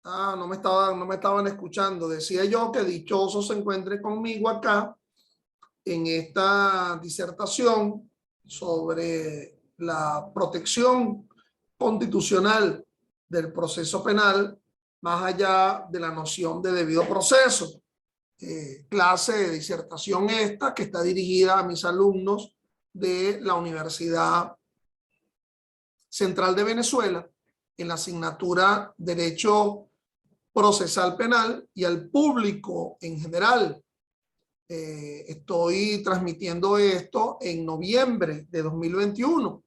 No me estaban escuchando. Decía yo que dichoso se encuentre conmigo acá en esta disertación sobre la protección constitucional del proceso penal más allá de la noción de debido proceso. Clase de disertación esta que está dirigida a mis alumnos de la Universidad Central de Venezuela en la asignatura Derecho Procesal Penal y al público en general. Estoy transmitiendo esto en noviembre de 2021.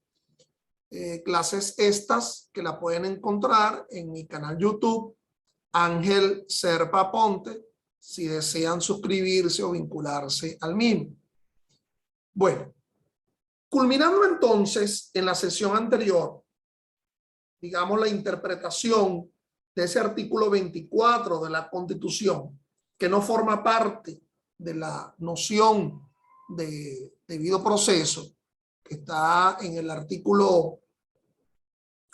Clases estas que la pueden encontrar en mi canal YouTube, Ángel Serpa Ponte, si desean suscribirse o vincularse al mismo. Bueno, culminando entonces en la sesión anterior, digamos la interpretación de ese artículo 24 de la Constitución, que no forma parte de la noción de debido proceso, que está en el artículo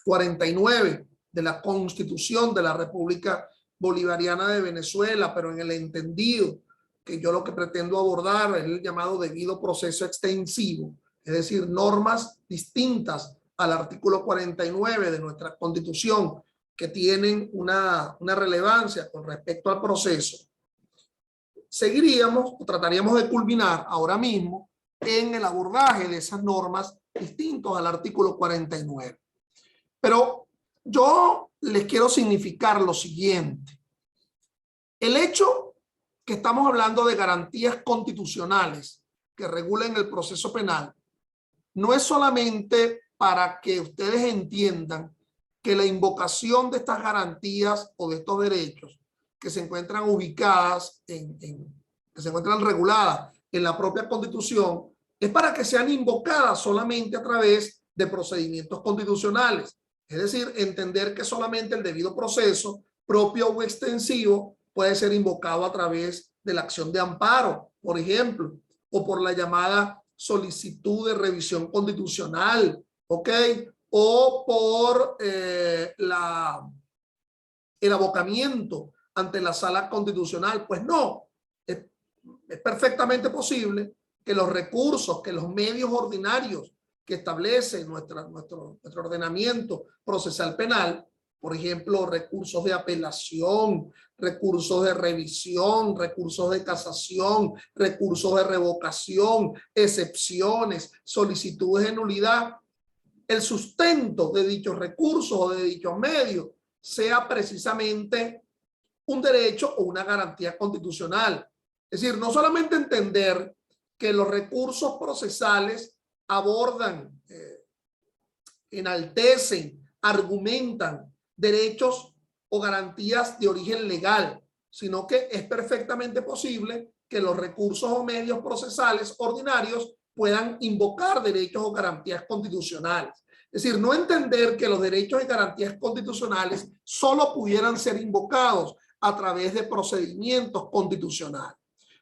49 de la Constitución de la República Bolivariana de Venezuela, pero en el entendido que yo lo que pretendo abordar es el llamado debido proceso extensivo, es decir, normas distintas al artículo 49 de nuestra Constitución que tienen una relevancia con respecto al proceso. Seguiríamos o trataríamos de culminar ahora mismo en el abordaje de esas normas distintos al artículo 49. Pero yo les quiero significar lo siguiente. El hecho que estamos hablando de garantías constitucionales que regulen el proceso penal no es solamente para que ustedes entiendan que la invocación de estas garantías o de estos derechos que se encuentran ubicadas, que se encuentran reguladas en la propia Constitución, es para que sean invocadas solamente a través de procedimientos constitucionales. Es decir, entender que solamente el debido proceso, propio o extensivo, puede ser invocado a través de la acción de amparo, por ejemplo, o por la llamada solicitud de revisión constitucional, ¿ok? O por el abocamiento ante la sala constitucional. Pues no, es perfectamente posible que los recursos, que los medios ordinarios que establece nuestro ordenamiento procesal penal, por ejemplo, recursos de apelación, recursos de revisión, recursos de casación, recursos de revocación, excepciones, solicitudes de nulidad, el sustento de dichos recursos o de dichos medios sea precisamente un derecho o una garantía constitucional. Es decir, no solamente entender que los recursos procesales abordan, enaltecen, argumentan derechos o garantías de origen legal, sino que es perfectamente posible que los recursos o medios procesales ordinarios puedan invocar derechos o garantías constitucionales. Es decir, no entender que los derechos y garantías constitucionales solo pudieran ser invocados a través de procedimientos constitucionales.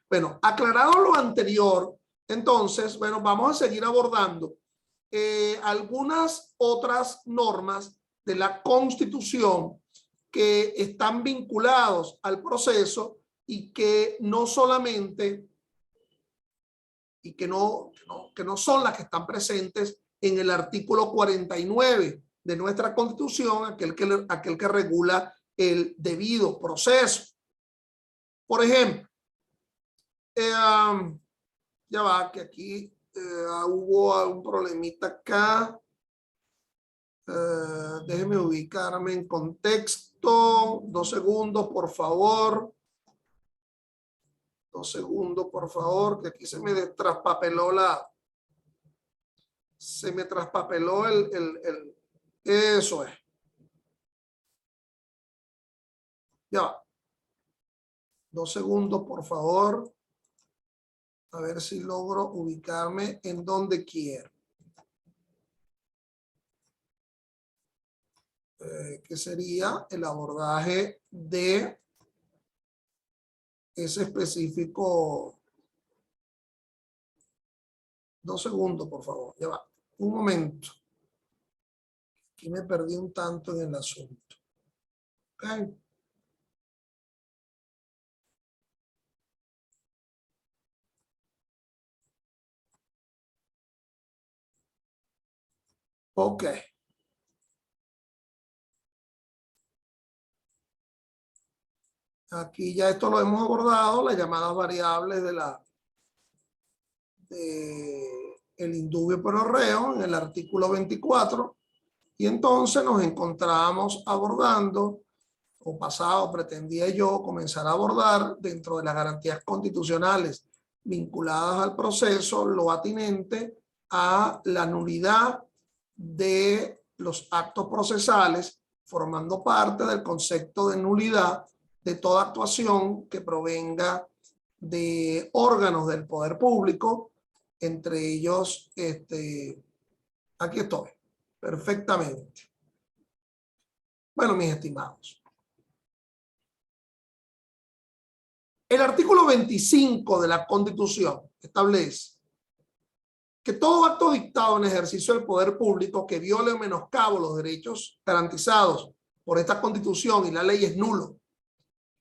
Bueno, aclarado lo anterior, entonces, bueno, vamos a seguir abordando algunas otras normas de la Constitución que están vinculados al proceso y que no solamente, y que no son las que están presentes en el artículo 49 de nuestra Constitución, aquel que regula el debido proceso. Por ejemplo, ya va, que aquí hubo un problemita acá. Déjeme ubicarme en contexto. 2 segundos, por favor. 2 segundos, por favor, que aquí se me traspapeló eso es. Ya va. 2 segundos, por favor. A ver si logro ubicarme en donde quiero. Que sería el abordaje de ese específico. 2 segundos, por favor. Ya va. Un momento. Aquí me perdí un tanto en el asunto. ¿Okay? Ok. Aquí ya esto lo hemos abordado, las llamadas variables el indubio pro reo en el artículo 24. Y entonces nos encontramos abordando, o pasado pretendía yo comenzar a abordar dentro de las garantías constitucionales vinculadas al proceso, lo atinente a la nulidad de los actos procesales, formando parte del concepto de nulidad de toda actuación que provenga de órganos del poder público, entre ellos, aquí estoy, perfectamente. Bueno, mis estimados, el artículo 25 de la Constitución establece que todo acto dictado en ejercicio del poder público que viole o menoscabo los derechos garantizados por esta Constitución y la ley es nulo.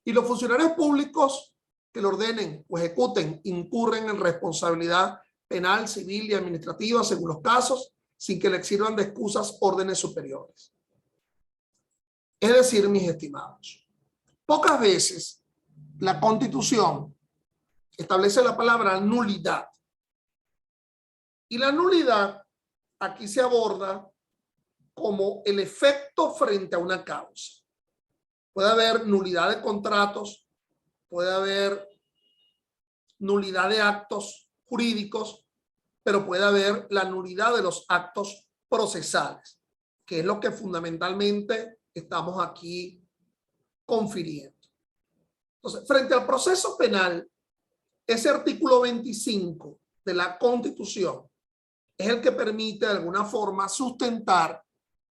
Y los funcionarios públicos que lo ordenen o ejecuten incurren en responsabilidad penal, civil y administrativa según los casos, sin que les sirvan de excusas órdenes superiores. Es decir, mis estimados, pocas veces la Constitución establece la palabra nulidad. Y la nulidad aquí se aborda como el efecto frente a una causa. Puede haber nulidad de contratos, puede haber nulidad de actos jurídicos, pero puede haber la nulidad de los actos procesales, que es lo que fundamentalmente estamos aquí confiriendo. Entonces, frente al proceso penal, ese artículo 25 de la Constitución es el que permite de alguna forma sustentar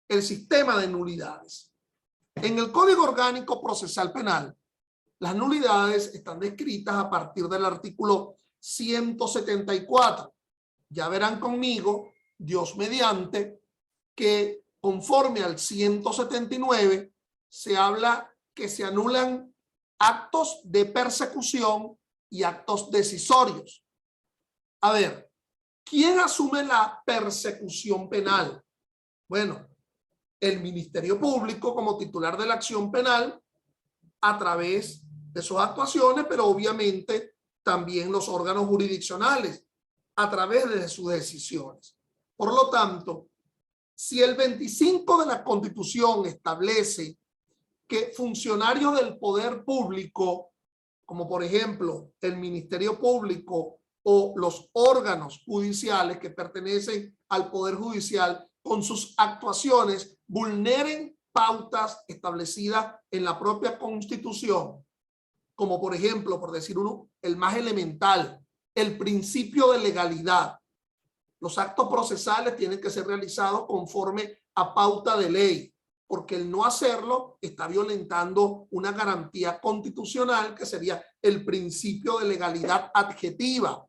el sistema de nulidades. En el Código Orgánico Procesal Penal, las nulidades están descritas a partir del artículo 174. Ya verán conmigo, Dios mediante, que conforme al 179 se habla que se anulan actos de persecución y actos decisorios. A ver, ¿quién asume la persecución penal? Bueno, el Ministerio Público como titular de la acción penal a través de sus actuaciones, pero obviamente también los órganos jurisdiccionales a través de sus decisiones. Por lo tanto, si el 25 de la Constitución establece que funcionarios del poder público, como por ejemplo el Ministerio Público o los órganos judiciales que pertenecen al Poder Judicial, con sus actuaciones vulneren pautas establecidas en la propia Constitución, como por ejemplo, por decir uno, el más elemental, el principio de legalidad. Los actos procesales tienen que ser realizados conforme a pauta de ley, porque el no hacerlo está violentando una garantía constitucional que sería el principio de legalidad adjetiva.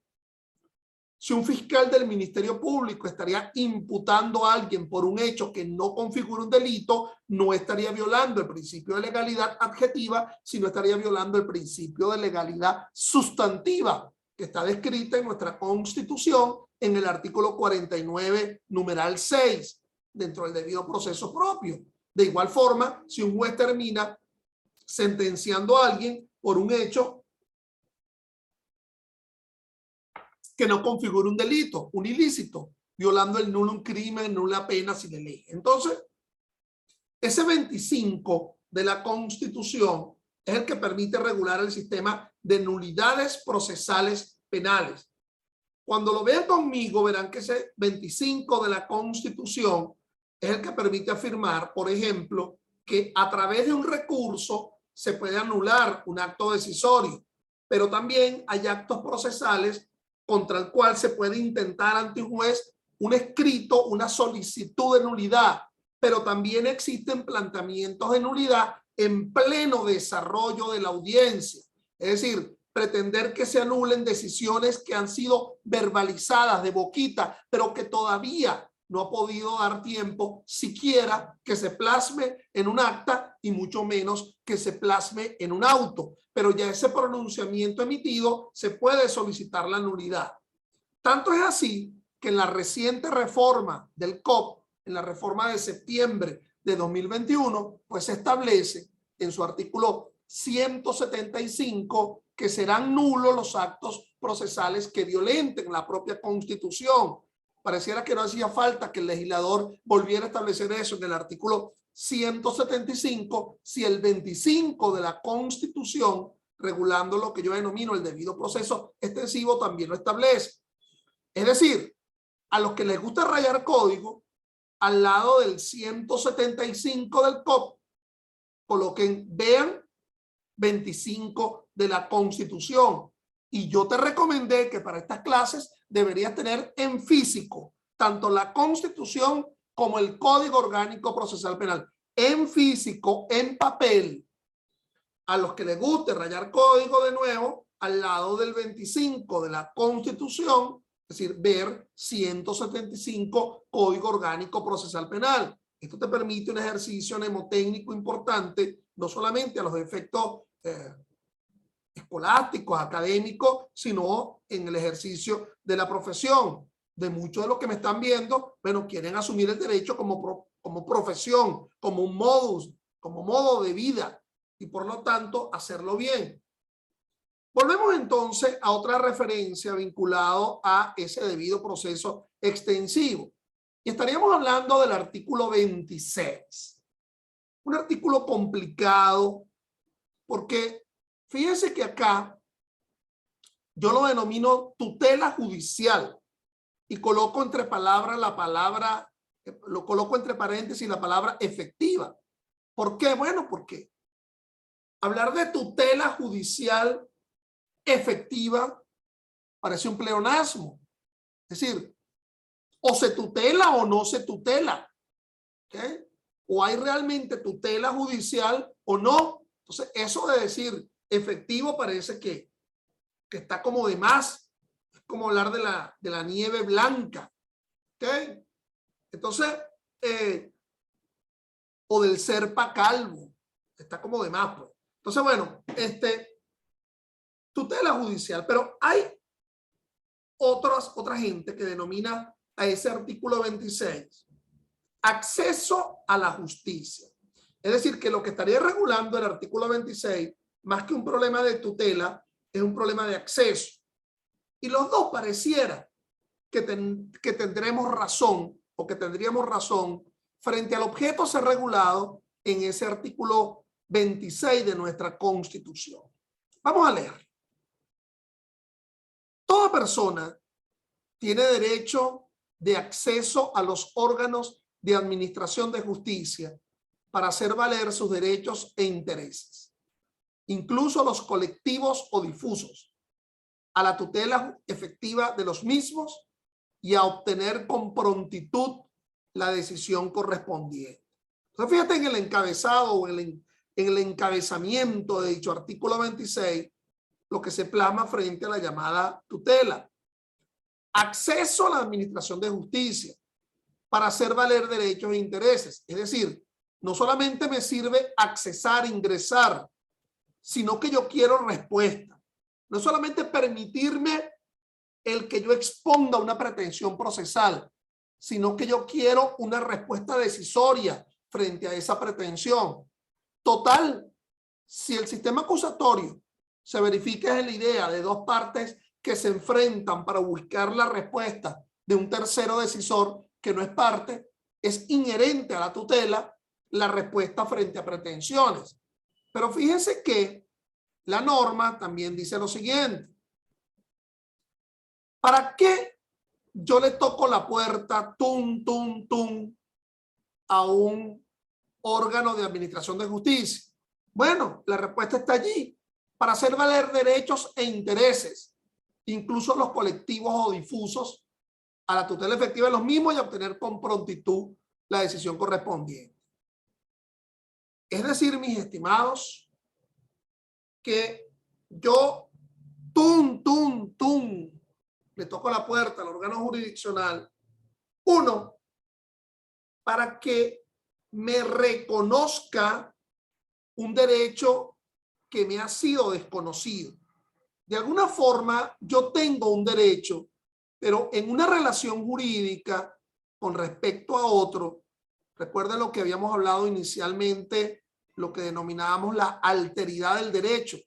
Si un fiscal del Ministerio Público estaría imputando a alguien por un hecho que no configura un delito, no estaría violando el principio de legalidad adjetiva, sino estaría violando el principio de legalidad sustantiva, que está descrita en nuestra Constitución en el artículo 49, numeral 6, dentro del debido proceso propio. De igual forma, si un juez termina sentenciando a alguien por un hecho que no configura un delito, un ilícito, violando el nulo un crimen, nula pena sin ley. Entonces, ese 25 de la Constitución es el que permite regular el sistema de nulidades procesales penales. Cuando lo vean conmigo, verán que ese 25 de la Constitución es el que permite afirmar, por ejemplo, que a través de un recurso se puede anular un acto decisorio, pero también hay actos procesales contra el cual se puede intentar ante un juez un escrito, una solicitud de nulidad, pero también existen planteamientos de nulidad en pleno desarrollo de la audiencia. Es decir, pretender que se anulen decisiones que han sido verbalizadas de boquita, pero que todavía no ha podido dar tiempo siquiera que se plasme en un acta y mucho menos que se plasme en un auto. Pero ya ese pronunciamiento emitido se puede solicitar la nulidad. Tanto es así que en la reciente reforma del COP en la reforma de septiembre de 2021, pues se establece en su artículo 175 que serán nulos los actos procesales que violenten la propia Constitución. Pareciera que no hacía falta que el legislador volviera a establecer eso en el artículo 175 si el 25 de la Constitución, regulando lo que yo denomino el debido proceso extensivo, también lo establece. Es decir, a los que les gusta rayar código, al lado del 175 del COP, coloquen, vean 25 de la Constitución. Y yo te recomendé que para estas clases deberías tener en físico tanto la Constitución como el Código Orgánico Procesal Penal. En físico, en papel. A los que les guste rayar código, de nuevo, al lado del 25 de la Constitución, es decir, ver 175 Código Orgánico Procesal Penal. Esto te permite un ejercicio mnemotécnico importante, no solamente a los efectos escolásticos, académicos, sino en el ejercicio de la profesión. De muchos de los que me están viendo, bueno, quieren asumir el derecho como profesión, como un modus, como modo de vida, y por lo tanto hacerlo bien. Volvemos entonces a otra referencia vinculado a ese debido proceso extensivo. Y estaríamos hablando del artículo 26. Un artículo complicado porque fíjense que acá yo lo denomino tutela judicial y coloco entre palabras lo coloco entre paréntesis la palabra efectiva. ¿Por qué? Bueno, porque hablar de tutela judicial efectiva parece un pleonasmo. Es decir, o se tutela o no se tutela. ¿Okay? O hay realmente tutela judicial o no. Entonces, eso de decir efectivo parece que está como de más. Es como hablar de la nieve blanca. ¿Okay? Entonces, o del serpa calvo. Está como de más, pues. Entonces, bueno, tutela judicial, pero hay otra gente que denomina a ese artículo 26 acceso a la justicia. Es decir, que lo que estaría regulando el artículo 26, más que un problema de tutela, es un problema de acceso. Y los dos pareciera que tendremos razón o que tendríamos razón frente al objeto a ser regulado en ese artículo 26 de nuestra Constitución. Vamos a leer. Toda persona tiene derecho de acceso a los órganos de administración de justicia para hacer valer sus derechos e intereses, incluso los colectivos o difusos, a la tutela efectiva de los mismos y a obtener con prontitud la decisión correspondiente. Entonces, fíjate en el encabezado o en el encabezamiento de dicho artículo 26, lo que se plasma frente a la llamada tutela. Acceso a la administración de justicia para hacer valer derechos e intereses. Es decir, no solamente me sirve accesar, ingresar, sino que yo quiero respuesta. No solamente permitirme el que yo exponga una pretensión procesal, sino que yo quiero una respuesta decisoria frente a esa pretensión. Total, si el sistema acusatorio se verifica en la idea de dos partes que se enfrentan para buscar la respuesta de un tercero decisor que no es parte, es inherente a la tutela la respuesta frente a pretensiones. Pero fíjense que la norma también dice lo siguiente. ¿Para qué yo le toco la puerta tum, tum, tum a un órgano de administración de justicia? Bueno, la respuesta está allí. Para hacer valer derechos e intereses, incluso los colectivos o difusos, a la tutela efectiva de los mismos y obtener con prontitud la decisión correspondiente. Es decir, mis estimados, que yo tum, tum, tum, le toco la puerta al órgano jurisdiccional, uno, para que me reconozca un derecho que me ha sido desconocido. De alguna forma, yo tengo un derecho, pero en una relación jurídica, con respecto a otro, recuerden lo que habíamos hablado inicialmente, lo que denominábamos la alteridad del derecho.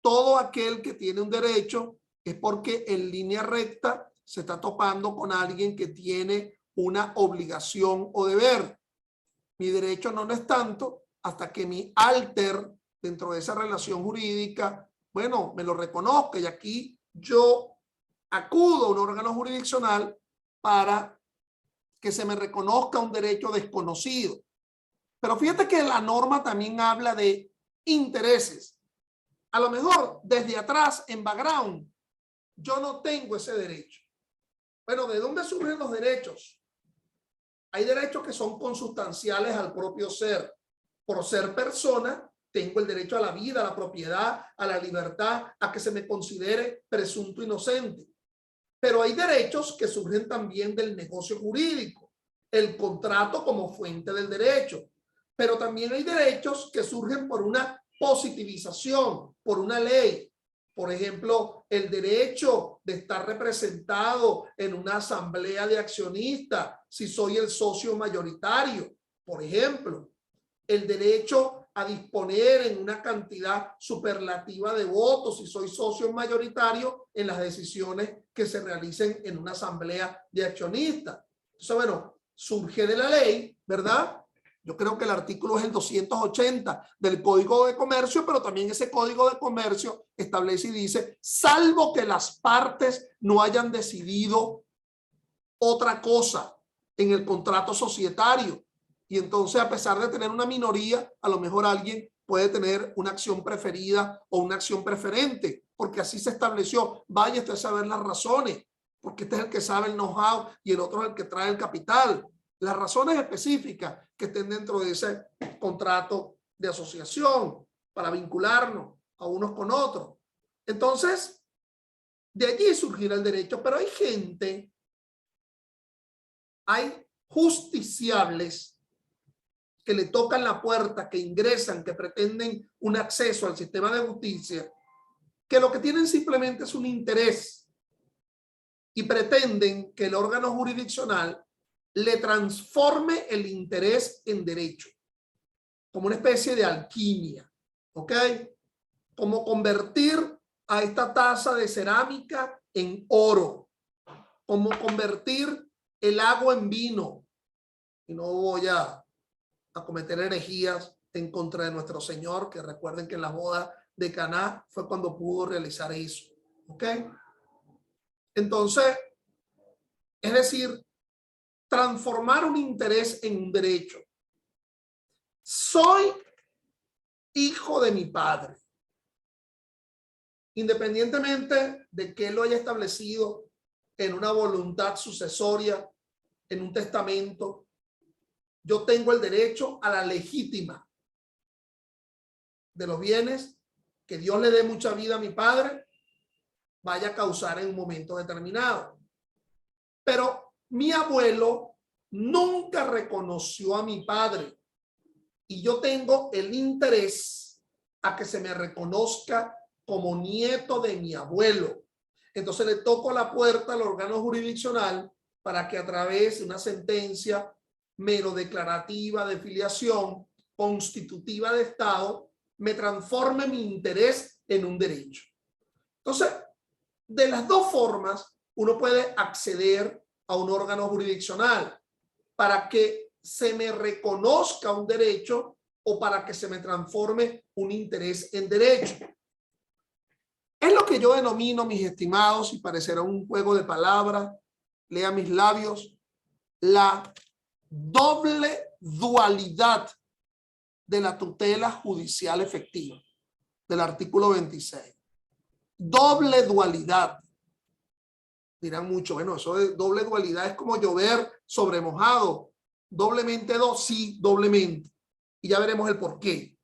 Todo aquel que tiene un derecho es porque en línea recta se está topando con alguien que tiene una obligación o deber. Mi derecho no es tanto hasta que mi alter dentro de esa relación jurídica, bueno, me lo reconozca, y aquí yo acudo a un órgano jurisdiccional para que se me reconozca un derecho desconocido. Pero fíjate que la norma también habla de intereses. A lo mejor desde atrás, en background, yo no tengo ese derecho. Bueno, ¿de dónde surgen los derechos? Hay derechos que son consustanciales al propio ser. Por ser persona, tengo el derecho a la vida, a la propiedad, a la libertad, a que se me considere presunto inocente. Pero hay derechos que surgen también del negocio jurídico, el contrato como fuente del derecho. Pero también hay derechos que surgen por una positivización, por una ley. Por ejemplo, el derecho de estar representado en una asamblea de accionistas, si soy el socio mayoritario, por ejemplo. El derecho a disponer en una cantidad superlativa de votos, si soy socio mayoritario, en las decisiones que se realicen en una asamblea de accionistas. Entonces, bueno, surge de la ley, ¿verdad? Yo creo que el artículo es el 280 del Código de Comercio, pero también ese Código de Comercio establece y dice, salvo que las partes no hayan decidido otra cosa en el contrato societario. Y entonces, a pesar de tener una minoría, a lo mejor alguien puede tener una acción preferida o una acción preferente, porque así se estableció. Vaya usted a saber las razones, porque este es el que sabe el know-how y el otro es el que trae el capital. Las razones específicas que estén dentro de ese contrato de asociación para vincularnos a unos con otros. Entonces, de allí surgirá el derecho, pero hay gente, hay justiciables que le tocan la puerta, que ingresan, que pretenden un acceso al sistema de justicia, que lo que tienen simplemente es un interés y pretenden que el órgano jurisdiccional le transforme el interés en derecho, como una especie de alquimia, ¿ok? Como convertir a esta taza de cerámica en oro, como convertir el agua en vino. Y no voy a cometer herejías en contra de nuestro Señor, que recuerden que en la boda de Caná fue cuando pudo realizar eso, ¿ok? Entonces, es decir, transformar un interés en un derecho. Soy hijo de mi padre. Independientemente de que él lo haya establecido en una voluntad sucesoria, en un testamento, yo tengo el derecho a la legítima de los bienes que Dios le dé mucha vida a mi padre, vaya a causar en un momento determinado. Pero mi abuelo nunca reconoció a mi padre y yo tengo el interés a que se me reconozca como nieto de mi abuelo. Entonces le toco la puerta al órgano jurisdiccional para que a través de una sentencia mero declarativa de filiación constitutiva de Estado me transforme mi interés en un derecho. Entonces, de las dos formas, uno puede acceder a un órgano jurisdiccional para que se me reconozca un derecho o para que se me transforme un interés en derecho. Es lo que yo denomino, mis estimados, y parecerá un juego de palabras, lea mis labios, la doble dualidad de la tutela judicial efectiva del artículo 26. Doble dualidad. Dirán mucho, bueno, eso de doble dualidad es como llover sobre mojado. Doblemente dos, sí, doblemente. Y ya veremos el por qué.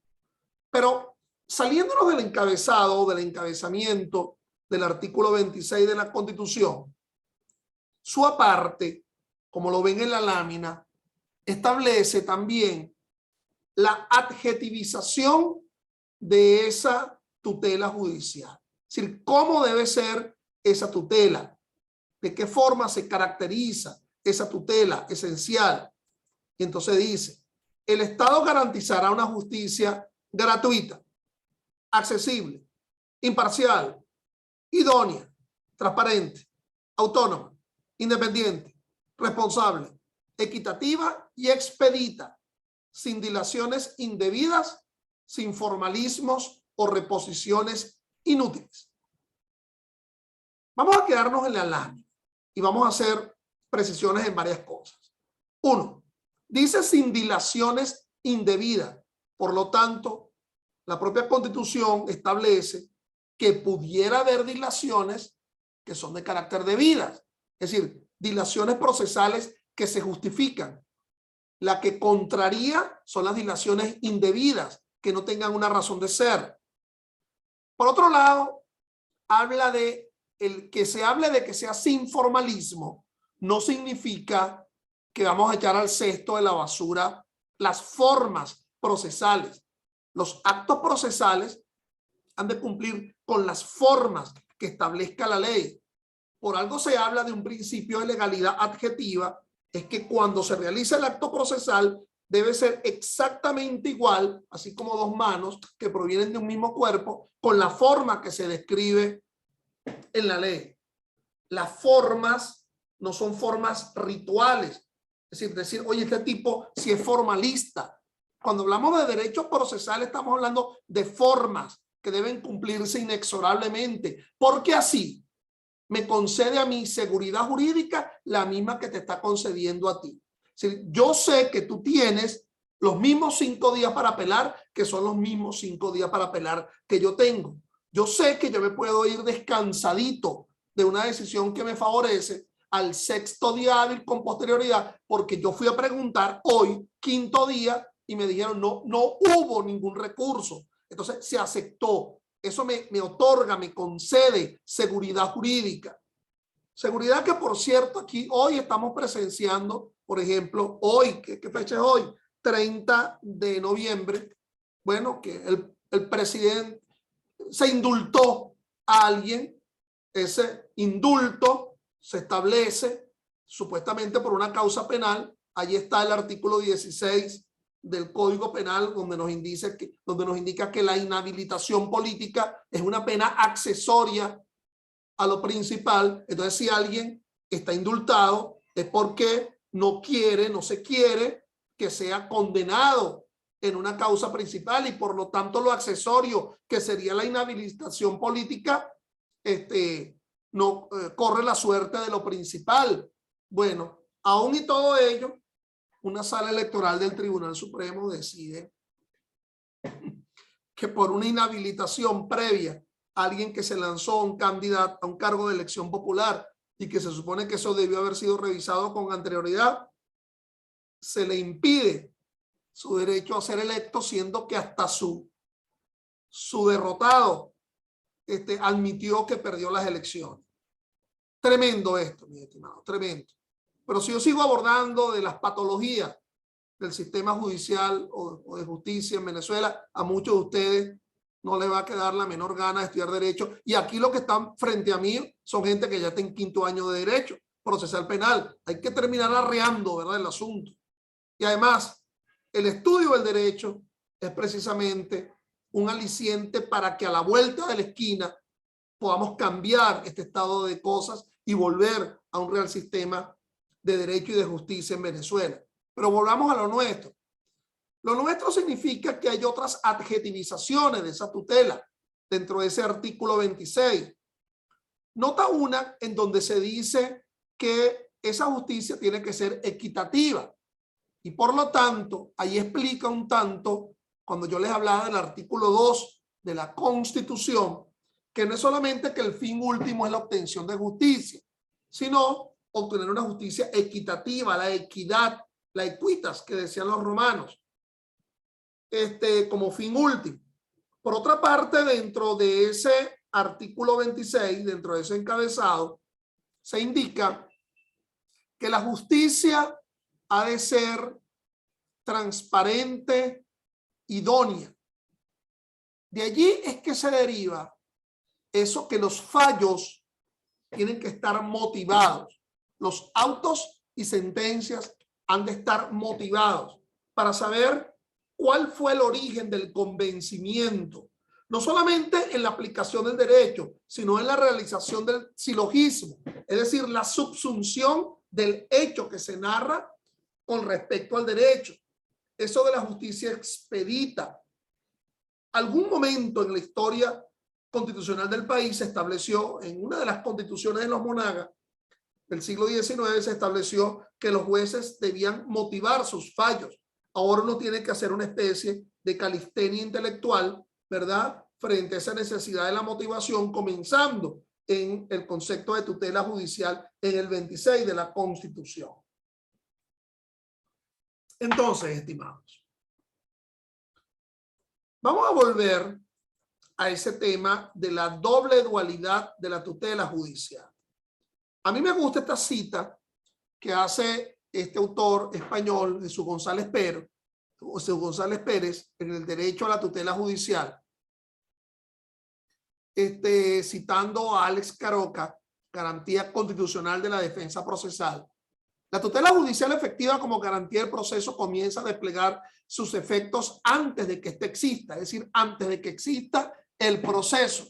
Pero saliéndonos del encabezado, del encabezamiento del artículo 26 de la Constitución, su aparte, como lo ven en la lámina, establece también la adjetivización de esa tutela judicial. Es decir, cómo debe ser esa tutela, de qué forma se caracteriza esa tutela esencial. Y entonces dice, el Estado garantizará una justicia gratuita, accesible, imparcial, idónea, transparente, autónoma, independiente, responsable, equitativa y expedita, sin dilaciones indebidas, sin formalismos o reposiciones inútiles. Vamos a quedarnos en la lámina y vamos a hacer precisiones en varias cosas. Uno, dice sin dilaciones indebidas. Por lo tanto, la propia Constitución establece que pudiera haber dilaciones que son de carácter debidas, es decir, dilaciones procesales que se justifican. La que contraría son las dilaciones indebidas, que no tengan una razón de ser. Por otro lado, habla de que se hable de que sea sin formalismo, no significa que vamos a echar al cesto de la basura las formas procesales. Los actos procesales han de cumplir con las formas que establezca la ley. Por algo se habla de un principio de legalidad adjetiva, es que cuando se realiza el acto procesal debe ser exactamente igual, así como dos manos que provienen de un mismo cuerpo, con la forma que se describe en la ley. Las formas no son formas rituales, es decir, oye, este tipo si es formalista. Cuando hablamos de derecho procesal estamos hablando de formas que deben cumplirse inexorablemente, porque así me concede a mí seguridad jurídica la misma que te está concediendo a ti. Es decir, yo sé que tú tienes los mismos 5 días para apelar, que son los mismos 5 días para apelar que yo tengo. Yo sé que yo me puedo ir descansadito de una decisión que me favorece al 6º día hábil con posterioridad, porque yo fui a preguntar hoy, 5º día, y me dijeron no hubo ningún recurso. Entonces se aceptó. Eso me otorga, me concede seguridad jurídica. Seguridad que, por cierto, aquí hoy estamos presenciando, por ejemplo, hoy, ¿qué fecha es hoy? 30 de noviembre. Bueno, que el presidente se indultó a alguien. Ese indulto se establece supuestamente por una causa penal. Allí está el artículo 16 del Código Penal, donde nos indica que la inhabilitación política es una pena accesoria a lo principal. Entonces, si alguien está indultado es porque no se quiere que sea condenado en una causa principal, y por lo tanto lo accesorio, que sería la inhabilitación política, no corre la suerte de lo principal. Bueno, aún y todo ello, una sala electoral del Tribunal Supremo decide que por una inhabilitación previa a alguien que se lanzó a un candidato a un cargo de elección popular y que se supone que eso debió haber sido revisado con anterioridad, se le impide su derecho a ser electo, siendo que hasta su derrotado admitió que perdió las elecciones. Tremendo esto, mi estimado, tremendo. Pero si yo sigo abordando de las patologías del sistema judicial o de justicia en Venezuela, a muchos de ustedes no les va a quedar la menor gana de estudiar derecho. Y aquí los que están frente a mí son gente que ya está en 5º año de derecho procesal penal. Hay que terminar arreando, ¿verdad?, el asunto. Y además, el estudio del derecho es precisamente un aliciente para que a la vuelta de la esquina podamos cambiar este estado de cosas y volver a un real sistema de derecho y de justicia en Venezuela. Pero volvamos a lo nuestro. Lo nuestro significa que hay otras adjetivizaciones de esa tutela dentro de ese artículo 26. Nota una en donde se dice que esa justicia tiene que ser equitativa. Y por lo tanto, ahí explica un tanto, cuando yo les hablaba del artículo 2 de la Constitución, que no es solamente que el fin último es la obtención de justicia, sino obtener una justicia equitativa, la equidad, la equitas que decían los romanos, como fin último. Por otra parte, dentro de ese artículo 26, dentro de ese encabezado, se indica que la justicia ha de ser transparente, idónea. De allí es que se deriva eso, que los fallos tienen que estar motivados. Los autos y sentencias han de estar motivados para saber cuál fue el origen del convencimiento, no solamente en la aplicación del derecho, sino en la realización del silogismo, es decir, la subsunción del hecho que se narra con respecto al derecho. Eso de la justicia expedita. Algún momento en la historia constitucional del país se estableció, en una de las constituciones de los monagas del siglo XIX, se estableció que los jueces debían motivar sus fallos. Ahora uno tiene que hacer una especie de calistenia intelectual, ¿verdad?, frente a esa necesidad de la motivación, comenzando en el concepto de tutela judicial en el 26 de la Constitución. Entonces, estimados, vamos a volver a ese tema de la doble dualidad de la tutela judicial. A mí me gusta esta cita que hace este autor español, Jesús González Pérez, en el derecho a la tutela judicial, citando a Alex Caroca, garantía constitucional de la defensa procesal. La tutela judicial efectiva como garantía del proceso comienza a desplegar sus efectos antes de que éste exista, es decir, antes de que exista el proceso,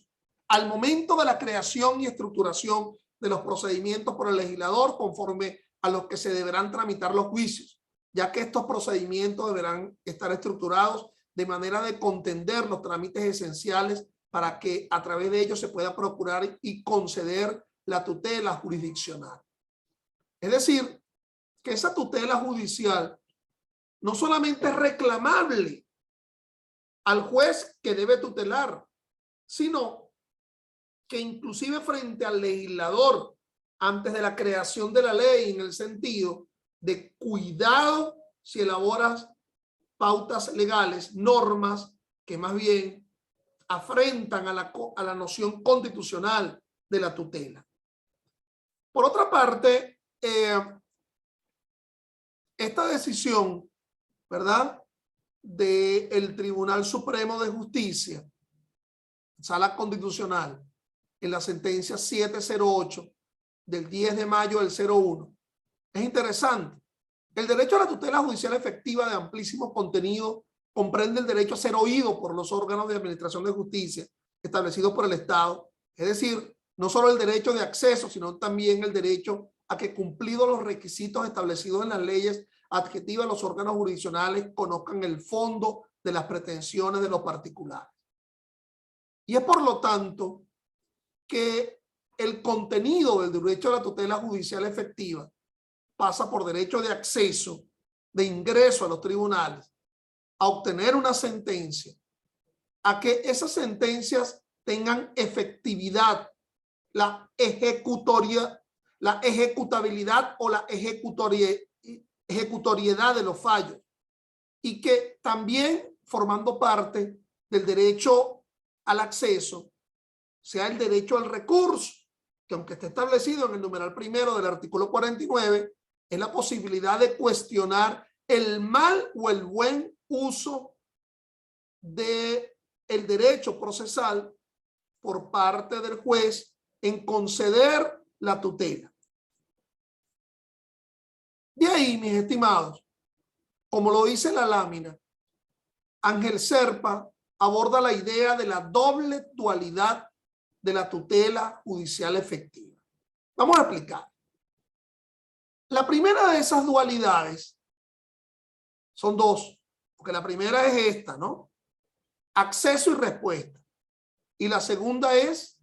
al momento de la creación y estructuración de los procedimientos por el legislador conforme a los que se deberán tramitar los juicios, ya que estos procedimientos deberán estar estructurados de manera de contender los trámites esenciales para que a través de ellos se pueda procurar y conceder la tutela jurisdiccional. Es decir, que esa tutela judicial no solamente es reclamable al juez que debe tutelar, sino que inclusive frente al legislador, antes de la creación de la ley, en el sentido de cuidado si elaboras pautas legales, normas que más bien afrentan a la noción constitucional de la tutela. Por otra parte, esta decisión, ¿verdad?, del Tribunal Supremo de Justicia, Sala Constitucional, en la sentencia 708 del 10 de mayo del 01, es interesante. El derecho a la tutela judicial efectiva de amplísimo contenido comprende el derecho a ser oído por los órganos de administración de justicia establecidos por el Estado, es decir, no solo el derecho de acceso, sino también el derecho a que, cumplidos los requisitos establecidos en las leyes adjetivas, los órganos jurisdiccionales conozcan el fondo de las pretensiones de los particulares. Y es por lo tanto que el contenido del derecho a la tutela judicial efectiva pasa por derecho de acceso, de ingreso a los tribunales, a obtener una sentencia, a que esas sentencias tengan efectividad, la ejecutabilidad o la ejecutoriedad de los fallos, y que también, formando parte del derecho al acceso, sea el derecho al recurso, que aunque esté establecido en el numeral primero del artículo 49, es la posibilidad de cuestionar el mal o el buen uso del derecho procesal por parte del juez en conceder la tutela. De ahí, mis estimados, como lo dice la lámina, Ángel Serpa aborda la idea de la doble dualidad de la tutela judicial efectiva. Vamos a explicar. La primera de esas dualidades son dos, porque la primera es esta, ¿no? Acceso y respuesta. Y la segunda es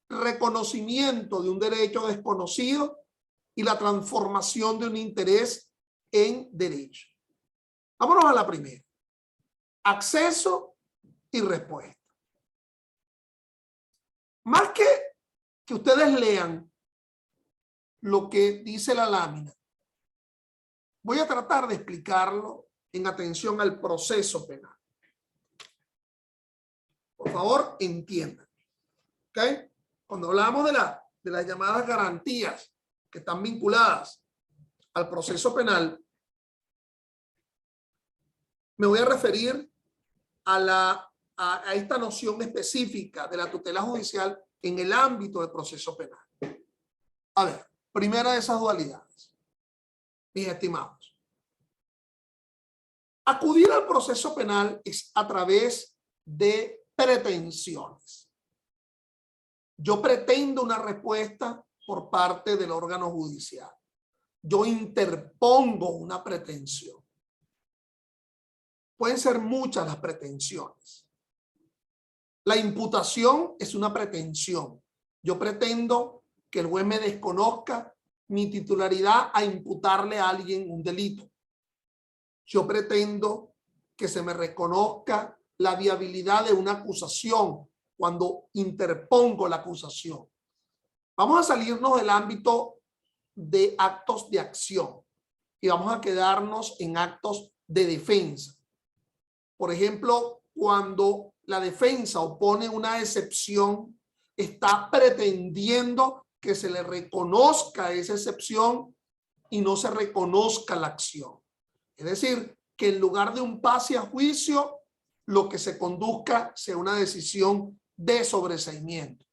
reconocimiento de un derecho desconocido y la transformación de un interés en derecho. Vámonos a la primera. Acceso y respuesta. Más que ustedes lean lo que dice la lámina, voy a tratar de explicarlo en atención al proceso penal. Por favor, entiendan. ¿Ok? Cuando hablamos de las llamadas garantías que están vinculadas al proceso penal, me voy a referir a esta noción específica de la tutela judicial en el ámbito del proceso penal. A ver, Primera de esas dualidades, mis estimados. Acudir al proceso penal es a través de pretensiones. Yo pretendo una respuesta por parte del órgano judicial. Yo interpongo una pretensión. Pueden ser muchas las pretensiones. La imputación es una pretensión. Yo pretendo que el juez me desconozca mi titularidad a imputarle a alguien un delito. Yo pretendo que se me reconozca la viabilidad de una acusación cuando interpongo la acusación. Vamos a salirnos del ámbito de actos de acción y vamos a quedarnos en actos de defensa. Por ejemplo, cuando la defensa opone una excepción, está pretendiendo que se le reconozca esa excepción y no se reconozca la acción. Es decir, que en lugar de un pase a juicio, lo que se conduzca sea una decisión de sobreseimiento.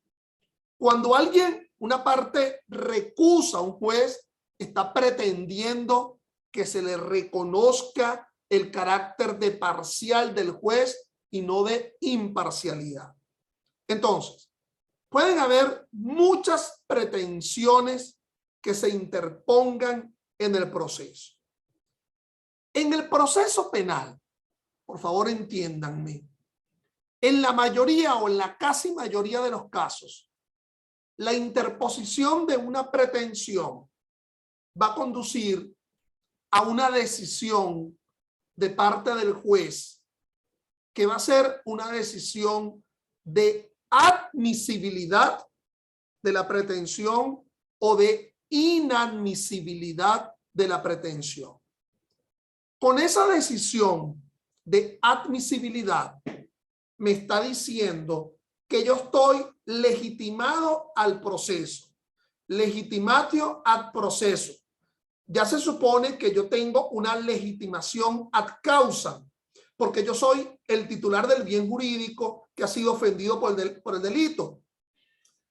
Cuando alguien, una parte, recusa a un juez, está pretendiendo que se le reconozca el carácter de parcial del juez y no de imparcialidad. Entonces, pueden haber muchas pretensiones que se interpongan en el proceso. En el proceso penal, por favor entiéndanme, en la mayoría o en la casi mayoría de los casos, la interposición de una pretensión va a conducir a una decisión de parte del juez que va a ser una decisión de admisibilidad de la pretensión o de inadmisibilidad de la pretensión. Con esa decisión de admisibilidad me está diciendo que yo estoy legitimado al proceso, legitimatio ad proceso. Ya se supone que yo tengo una legitimación ad causa, porque yo soy el titular del bien jurídico que ha sido ofendido por el delito.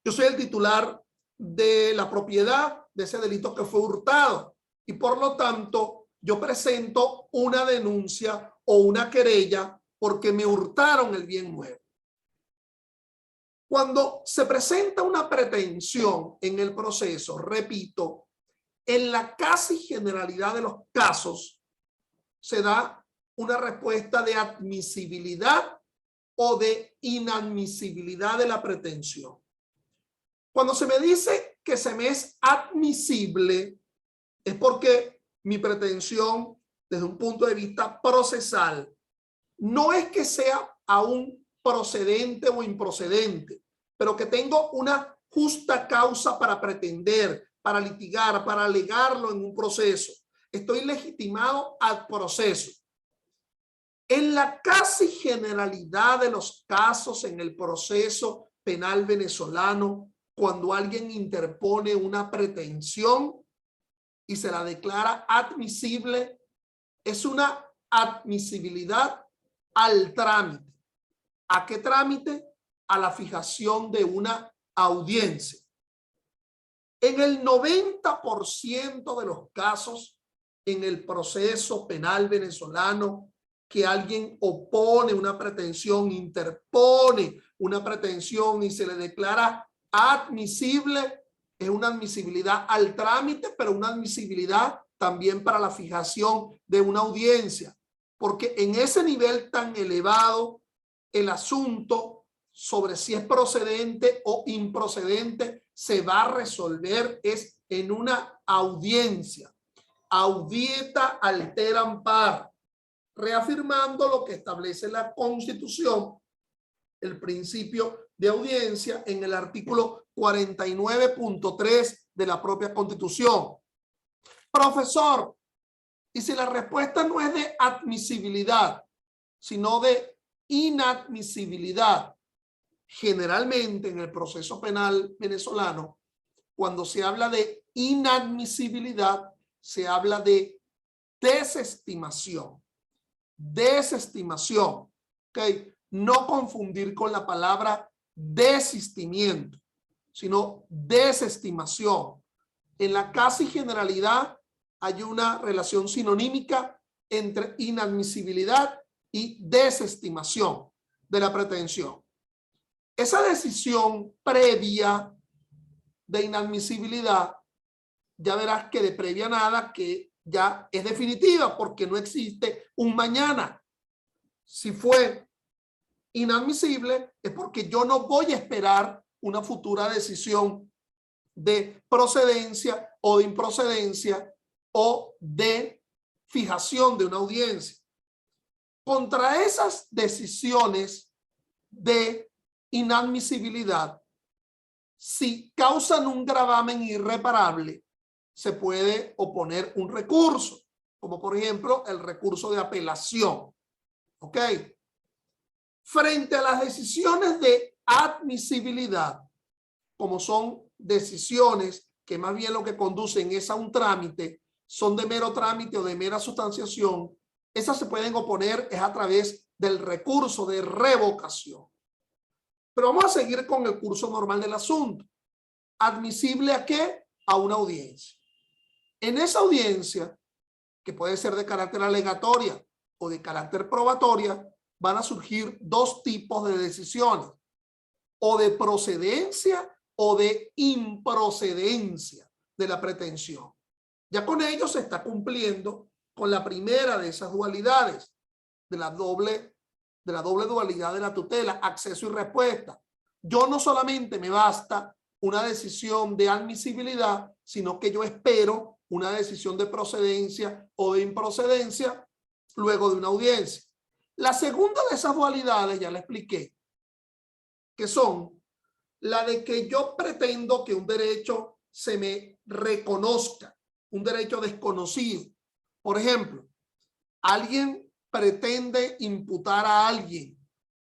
Yo soy el titular de la propiedad de ese delito que fue hurtado y por lo tanto yo presento una denuncia o una querella porque me hurtaron el bien nuevo. Cuando se presenta una pretensión en el proceso, repito, en la casi generalidad de los casos se da una respuesta de admisibilidad o de inadmisibilidad de la pretensión. Cuando se me dice que se me es admisible, es porque mi pretensión, desde un punto de vista procesal, no es que sea aún procedente o improcedente, pero que tengo una justa causa para pretender, para litigar, para alegarlo en un proceso. Estoy legitimado al proceso. En la casi generalidad de los casos en el proceso penal venezolano, cuando alguien interpone una pretensión y se la declara admisible, es una admisibilidad al trámite. ¿A qué trámite? A la fijación de una audiencia. En el 90% de los casos en el proceso penal venezolano que alguien opone una pretensión, interpone una pretensión y se le declara admisible, es una admisibilidad al trámite, pero una admisibilidad también para la fijación de una audiencia, porque en ese nivel tan elevado el asunto sobre si es procedente o improcedente se va a resolver es en una audiencia. Audieta alteram par, reafirmando lo que establece la Constitución, el principio de audiencia en el artículo 49.3 de la propia Constitución. Profesor, y si la respuesta no es de admisibilidad, sino de inadmisibilidad, generalmente en el proceso penal venezolano, cuando se habla de inadmisibilidad, se habla de desestimación. Desestimación. ¿Okay? No confundir con la palabra desistimiento, sino desestimación. En la casi generalidad hay una relación sinonímica entre inadmisibilidad y desestimación de la pretensión. Esa decisión previa de inadmisibilidad, ya verás que de previa nada, que ya es definitiva porque no existe un mañana. Si fue inadmisible es porque yo no voy a esperar una futura decisión de procedencia o de improcedencia o de fijación de una audiencia. Contra esas decisiones de inadmisibilidad, si causan un gravamen irreparable, se puede oponer un recurso, como por ejemplo el recurso de apelación. ¿Ok? Frente a las decisiones de admisibilidad, como son decisiones que más bien lo que conducen es a un trámite, son de mero trámite o de mera sustanciación, esas se pueden oponer es a través del recurso de revocación. Pero vamos a seguir con el curso normal del asunto. ¿Admisible a qué? A una audiencia. En esa audiencia, que puede ser de carácter alegatoria o de carácter probatoria, van a surgir dos tipos de decisiones, o de procedencia o de improcedencia de la pretensión. Ya con ello se está cumpliendo con la primera de esas dualidades, de la doble dualidad de la tutela, acceso y respuesta. Yo no solamente me basta una decisión de admisibilidad, sino que yo espero una decisión de procedencia o de improcedencia luego de una audiencia. La segunda de esas dualidades ya la expliqué, que son la de que yo pretendo que un derecho se me reconozca, un derecho desconocido. Por ejemplo, alguien pretende imputar a alguien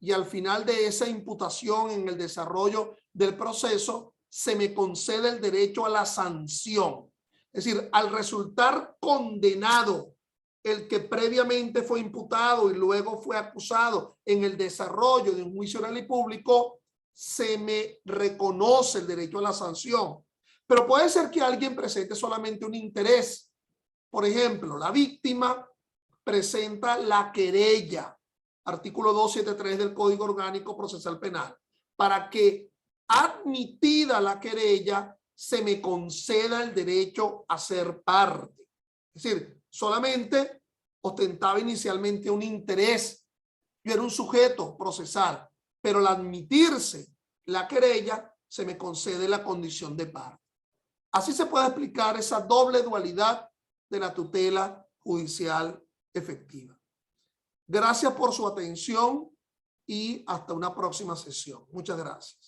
y al final de esa imputación, en el desarrollo del proceso, se me concede el derecho a la sanción. Es decir, al resultar condenado el que previamente fue imputado y luego fue acusado en el desarrollo de un juicio oral y público, se me reconoce el derecho a la sanción. Pero puede ser que alguien presente solamente un interés. Por ejemplo, la víctima presenta la querella, artículo 273 del Código Orgánico Procesal Penal, para que, admitida la querella, se me conceda el derecho a ser parte. Es decir, solamente ostentaba inicialmente un interés, yo era un sujeto procesal, pero al admitirse la querella, se me concede la condición de parte. Así se puede explicar esa doble dualidad de la tutela judicial efectiva. Gracias por su atención y hasta una próxima sesión. Muchas gracias.